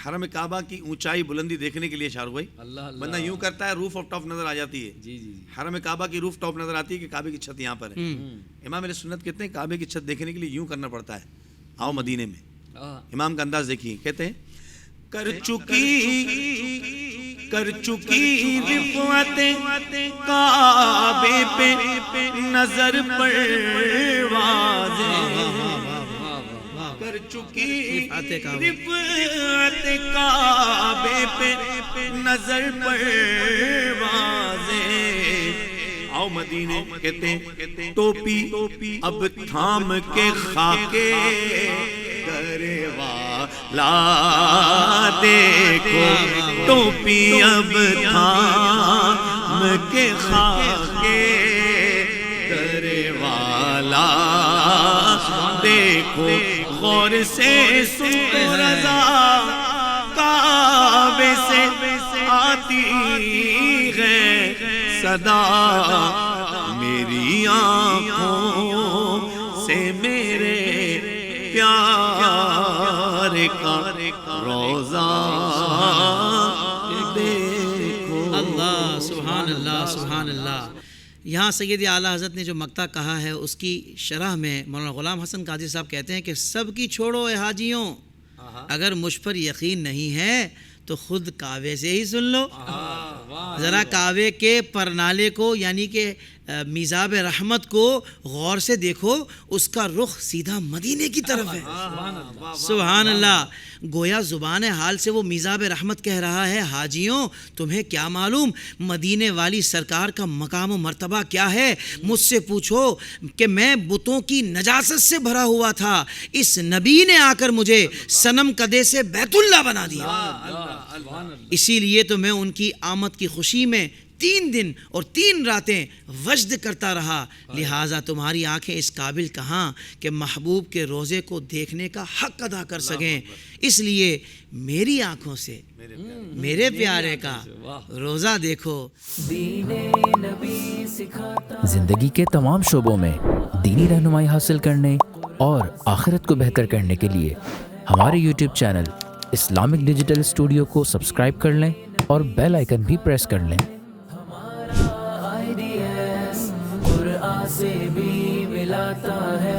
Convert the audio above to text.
حرم کعبہ کی اونچائی بلندی دیکھنے کے لیے شاہ رخ بھائی بندہ یوں کرتا ہے روف آف ٹاپ نظر آ جاتی ہے. جی جی حرم کعبہ کی روف ٹاپ نظر آتی ہے کہ کعبے کی چھت یہاں پر ہے. امام علیہ سنت کہتے ہیں کعبے کی چھت دیکھنے کے لیے یوں کرنا پڑتا ہے. آؤ مدینے میں امام کا انداز دیکھیے, کہتے ہیں کر چکی رفعت کعبے پہ نظر پرواز, کر چکی رفعت کعبے پہ نظر پرواز. آؤ مدینے کہتے ہیں ٹوپی اب تھام کے خاکے کرے والا دیکھو, ٹوپی اب تھام کے خاکے کرے والا دیکھو, غور سے سن رضا کعبے سے آتی ہے صدا, میری آنکھوں سے میرے پیار کا روزہ دیکھو. اللہ سبحان اللہ سبحان اللہ. یہاں سید اعلیٰ حضرت نے جو مقطع کہا ہے اس کی شرح میں مولانا غلام حسن قادری صاحب کہتے ہیں کہ سب کی چھوڑو اے حاجیوں, اگر مجھ پر یقین نہیں ہے تو خود کعبے سے ہی سن لو. ذرا کعبے کے پرنالے کو یعنی کہ میزاب رحمت کو غور سے دیکھو, اس کا رخ سیدھا مدینے کی طرف ہے. سبحان اللہ. گویا زبان حال سے وہ میزاب رحمت کہہ رہا ہے حاجیوں تمہیں کیا معلوم مدینے والی سرکار کا مقام و مرتبہ کیا ہے. مجھ سے پوچھو کہ میں بتوں کی نجاست سے بھرا ہوا تھا, اس نبی نے آ کر مجھے صنم کدے سے بیت اللہ بنا دیا. اسی لیے تو میں ان کی آمد کی خوشی میں 3 دن اور 3 راتیں وجد کرتا رہا. لہٰذا تمہاری آنکھیں اس قابل کہاں کہ محبوب کے روزے کو دیکھنے کا حق ادا کر سکیں. اس لیے میری آنکھوں سے میرے پیارے کا روزہ دیکھو. زندگی کے تمام شعبوں میں دینی رہنمائی حاصل کرنے اور آخرت کو بہتر کرنے کے لیے ہمارے YouTube channel Islamic digital studio کو سبسکرائب کر لیں اور بیل آئیکن بھی پریس کر لیں. قرآن سے بھی ملاتا ہے